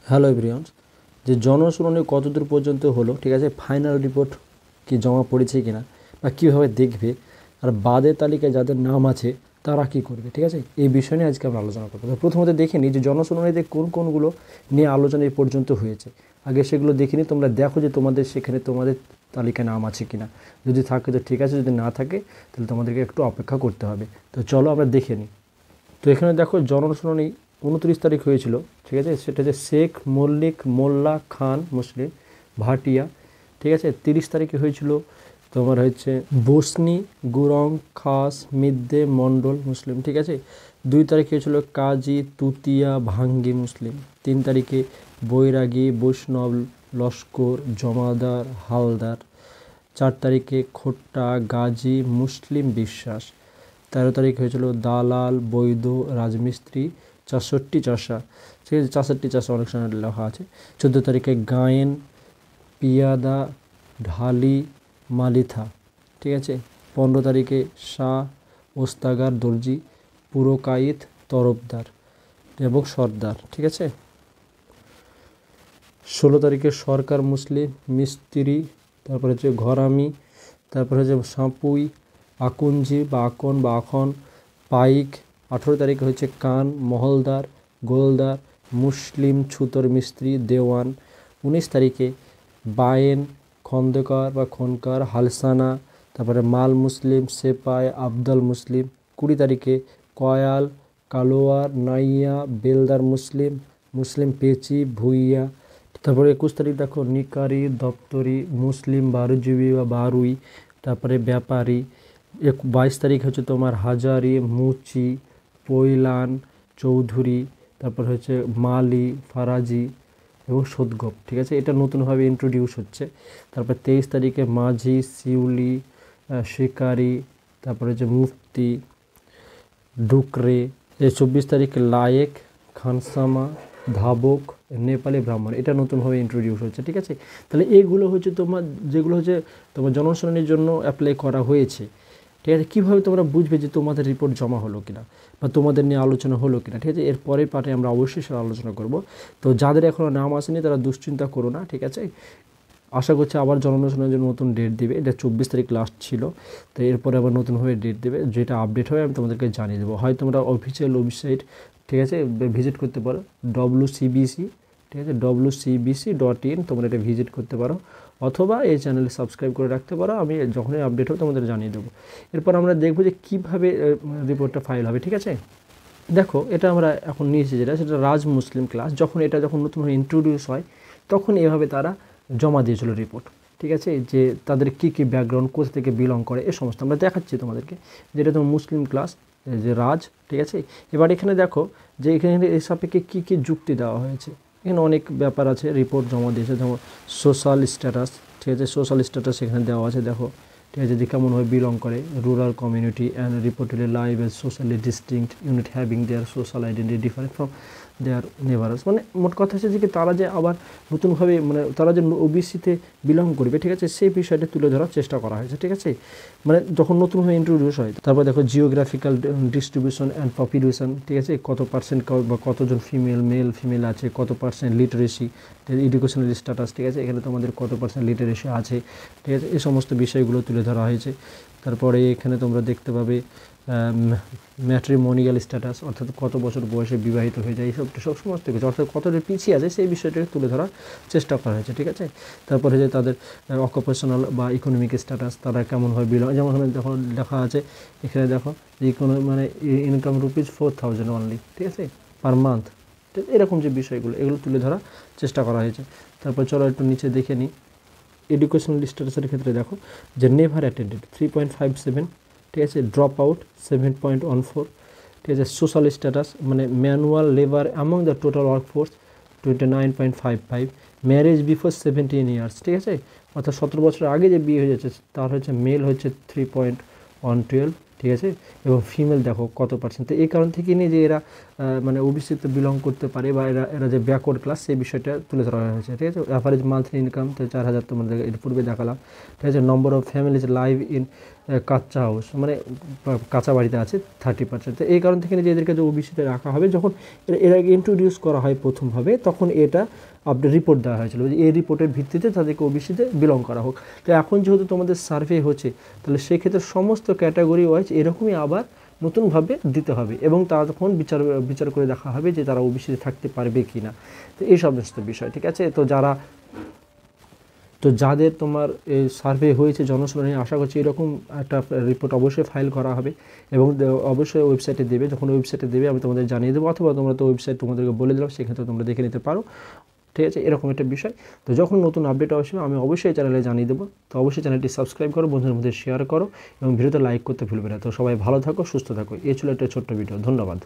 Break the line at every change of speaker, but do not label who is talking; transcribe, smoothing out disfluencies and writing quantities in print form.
Hello everyone, যে জনশুনানি কতদূর পর্যন্ত হলো, ঠিক আছে, ফাইনাল রিপোর্ট কি জমা পড়েছে কিনা বা কীভাবে দেখবে, আর বাদের তালিকায় যাদের নাম আছে তারা কি করবে, ঠিক আছে, এই বিষয় নিয়ে আজকে আমরা আলোচনা করবো। তো প্রথমত দেখে নিই যে জনশুনানিতে কোন কোনগুলো নিয়ে আলোচনা এই পর্যন্ত হয়েছে। আগে সেগুলো দেখে নিই, তোমরা দেখো যে তোমাদের সেখানে তোমাদের তালিকায় নাম আছে কিনা। যদি থাকে তো ঠিক আছে, যদি না থাকে তাহলে তোমাদেরকে একটু অপেক্ষা করতে হবে। তো চলো আমরা দেখে নিই। তো এখানে দেখো জনশুনানি 29 তারিখ হয়েছিল, ঠিক আছে, সেটা হচ্ছে শেখ মল্লিক মোল্লা খান মুসলিম ভাটিয়া, ঠিক আছে। 30 তারিখে হয়েছিল তোমার হচ্ছে বসনি গুরং খাস মিদ্দে মণ্ডল মুসলিম, ঠিক আছে। 2 তারিখে হয়েছিল কাজী তুতিয়া ভাঙ্গি মুসলিম। 3 তারিখে বৈরাগী বৈষ্ণব লস্কর জমাদার হালদার। 4 তারিখে খোট্টা গাজী মুসলিম বিশ্বাস। 13 তারিখ হয়েছিল দালাল বৈধ রাজমিস্ত্রি 64 চাষা, ঠিক আছে, 64 চাষা অনেক সময় লেখা আছে। 14 তারিখে গায়েন পিয়াদা ঢালি মালিথা, ঠিক আছে। 15 তারিখে শাহ ওস্তাগার দর্জি পুরকাইত তরফদার এবং সর্দার, ঠিক আছে। 16 তারিখে সরকার মুসলিম মিস্ত্রি, তারপরে হচ্ছে ঘরামি, তারপরে হচ্ছে সাঁপুই আকুঞ্জি বা আকন বা আখন পাইক। 18 তারিখে হচ্ছে কান মহলদার গোলদার মুসলিম ছুতর মিস্ত্রি দেওয়ান। 19 তারিখে বায়েন খন্দকার বা খনকার হালসানা, তারপরে মাল মুসলিম সেপাই আবদাল মুসলিম। 20 তারিখে কয়াল কালোয়ার নাইয়া বেলদার মুসলিম মুসলিম পেচি ভুইয়া। তারপরে 21 তারিখ দেখো নিকারি দপ্তরি মুসলিম বারুজীবী বা বারুই, তারপরে ব্যাপারী। 22 তারিখ হচ্ছে তোমার হাজারি মুচি পৈলান চৌধুরী, তারপর হচ্ছে মালি ফারাজি এবং সদগোপ, ঠিক আছে, এটা নতুনভাবে ইন্ট্রোডিউস হচ্ছে। তারপর 23 তারিখে মাঝি শিউলি শিকারি, তারপরে হচ্ছে মুফতি ডুকরে। 24 তারিখে লায়েক খানসামা ধাবক নেপালি ব্রাহ্মণ, এটা নতুনভাবে ইন্ট্রোডিউস হচ্ছে, ঠিক আছে। তাহলে এইগুলো হচ্ছে তোমার যেগুলো হচ্ছে তোমার জনশুনানির জন্য অ্যাপ্লাই করা হয়েছে, ঠিক আছে। কীভাবে তোমরা বুঝবে যে তোমাদের রিপোর্ট জমা হলো কিনা বা তোমাদের নিয়ে আলোচনা হলো কিনা, ঠিক আছে, এর পরের পার্টে আমরা অবশ্যই সেটা আলোচনা করব। তো যাদের এখনও নাম আসেনি তারা দুশ্চিন্তা করো না, ঠিক আছে। আশা করছি আবার জনশুনানির জন্য নতুন ডেট দেবে, এটা 24 তারিখ লাস্ট ছিল, তো এরপরে আবার নতুনভাবে ডেট দেবে, যেটা আপডেট হয় আমি তোমাদেরকে জানিয়ে দেবো। হয় তোমরা অফিসিয়াল ওয়েবসাইট, ঠিক আছে, ভিজিট করতে পারো WCBC, ঠিক আছে, WCBC.in, তোমরা এটা ভিজিট করতে পারো, অথবা এই চ্যানেলে সাবস্ক্রাইব করে রাখতে পারো, আমি যখনই আপডেট হবে তোমাদের জানিয়ে দেবো। এরপর আমরা দেখবো যে কীভাবে রিপোর্টটা ফাইল হবে, ঠিক আছে। দেখো এটা আমরা এখন নিয়েছি যেটা, সেটা রাজ মুসলিম ক্লাস, যখন নতুনভাবে ইন্ট্রোডিউস হয় তখন এভাবে তারা জমা দিয়েছিল রিপোর্ট, ঠিক আছে, যে তাদের কী কী ব্যাকগ্রাউন্ড কোথা থেকে বিলং করে এ সমস্ত আমরা দেখাচ্ছি তোমাদেরকে, যেটা তোমার মুসলিম ক্লাস যে রাজ, ঠিক আছে। এবার এখানে দেখো যে এখানে এর সাপেক্ষে কী কী যুক্তি দেওয়া হয়েছে। এখানে অনেক ব্যাপার আছে, রিপোর্ট জমা দিয়েছে, যেমন সোশ্যাল স্ট্যাটাস, ঠিক আছে, সোশ্যাল স্ট্যাটাস এখানে দেওয়া আছে, দেখো, ঠিক আছে, যে কেমনভাবে বিলং করে rural community and reportedly live as socially distinct unit having their social identity different from their neighbours. মানে মোট কথা হচ্ছে যে তারা যে আবার নতুনভাবে মানে তারা যে ওবিসিতে বিলং করবে, ঠিক আছে, সেই বিষয়টা তুলে ধরার চেষ্টা করা হয়েছে, ঠিক আছে, মানে যখন নতুনভাবে ইন্ট্রোডিউস হয়। তারপর দেখো জিওগ্রাফিক্যাল ডিস্ট্রিবিউশন অ্যান্ড পপুলেশন, ঠিক আছে, কত পার্সেন্ট বা কতজন মেল ফিমেল আছে, কত পার্সেন্ট লিটারেসি এডুকেশনাল স্ট্যাটাস, ঠিক আছে, এখানে তোমাদের কত পার্সেন্ট লিটারেসি আছে, ঠিক আছে, এই সমস্ত বিষয়গুলো তুলে ধরা হয়েছে। তারপরে এখানে তোমরা দেখতে পাবে ম্যাট্রিমোনিয়াল স্ট্যাটাস, অর্থাৎ কত বছর বয়সে বিবাহিত হয়ে যায়, এইসব সমস্ত কিছু, অর্থাৎ কতটা পিছিয়ে আছে সেই বিষয়টাকে তুলে ধরার চেষ্টা করা হয়েছে, ঠিক আছে। তারপরে যে তাদের অকুপেশনাল বা ইকোনমিক স্ট্যাটাস, তারা কেমনভাবে বিলং, যেমন যখন লেখা আছে এখানে দেখো যে মানে ইনকাম ₹4,000 অনলি, ঠিক আছে, পার মান্থ, এরকম যে বিষয়গুলো এগুলো তুলে ধরার চেষ্টা করা হয়েছে। তারপর চলো একটু নিচে দেখে নিই। এডুকেশনাল স্ট্যাটাসের ক্ষেত্রে দেখো যে নেভার অ্যাটেন্ডেড 3.57, ঠিক আছে, ড্রপ আউট 7.14, ঠিক আছে। সোশ্যাল স্ট্যাটাস মানে manual labour among the total workforce 29.55, marriage before 17 years, ঠিক আছে, অর্থাৎ 17 বছর আগে যে বিয়ে হয়ে যাচ্ছে তার হচ্ছে মেল হচ্ছে 3.112, ঠিক আছে, এবং ফিমেল দেখো কত পার্সেন্ট। তো এই কারণ থেকে নিয়ে যে এরা মানে ওবিসিতে বিলং করতে পারে বা এরা যে ব্যাকওয়ার্ড ক্লাস সেই বিষয়টা তুলে ধরা হয়েছে। ঠিক আছে, অ্যাভারেজ মান্থলি ইনকাম তো 4000 তোমাদের এর পূর্বে দেখালাম। ঠিক আছে, number of families live in কাঁচা হাউস, মানে কাঁচা বাড়িতে আছে 30%। তো এই কারণ থেকে নিয়ে যে এদেরকে যে ওবিসিতে রাখা হবে, যখন এরা ইন্ট্রোডিউস করা হয় প্রথমভাবে তখন এটা আপডেট রিপোর্ট দেওয়া হয়েছিল যে এই রিপোর্টের ভিত্তিতে তাদেরকে ওবিসিতে বিলং করা হোক। তো এখন যেহেতু তোমাদের সার্ভে হচ্ছে, তাহলে সেক্ষেত্রে সমস্ত ক্যাটাগরি ওয়াইজ এরকমই আবার নতুনভাবে দিতে হবে এবং তা তখন বিচার করে দেখা হবে যে তারা ওবিসিতে থাকতে পারবে কি না। তো এই সমস্ত বিষয়, ঠিক আছে। তো যাদের তোমার সার্ভে হয়েছে জনশুনানি, আশা করছি এরকম একটা রিপোর্ট অবশ্যই ফাইল করা হবে এবং অবশ্যই ওয়েবসাইটে দেবে। যখন ওয়েবসাইটে দেবে আমি তোমাদের জানিয়ে দেবো, অথবা তোমরা তো ওয়েবসাইট তোমাদেরকে বলে দিলাম, সেক্ষেত্রে তোমরা দেখে নিতে পারো। ঠিক আছে, এরকম একটা বিষয়। তো যখন নতুন আপডেট আসবে আমি অবশ্যই চ্যানেলে জানিয়ে দেবো। তো অবশ্যই চ্যানেলটি সাবস্ক্রাইব করো, বন্ধুদের মধ্যে শেয়ার করো এবং ভিডিওতে লাইক করতে ভুলবে না। তো সবাই ভালো থাকো, সুস্থ থাকো। এই ছিল একটা ছোট্ট ভিডিও। ধন্যবাদ।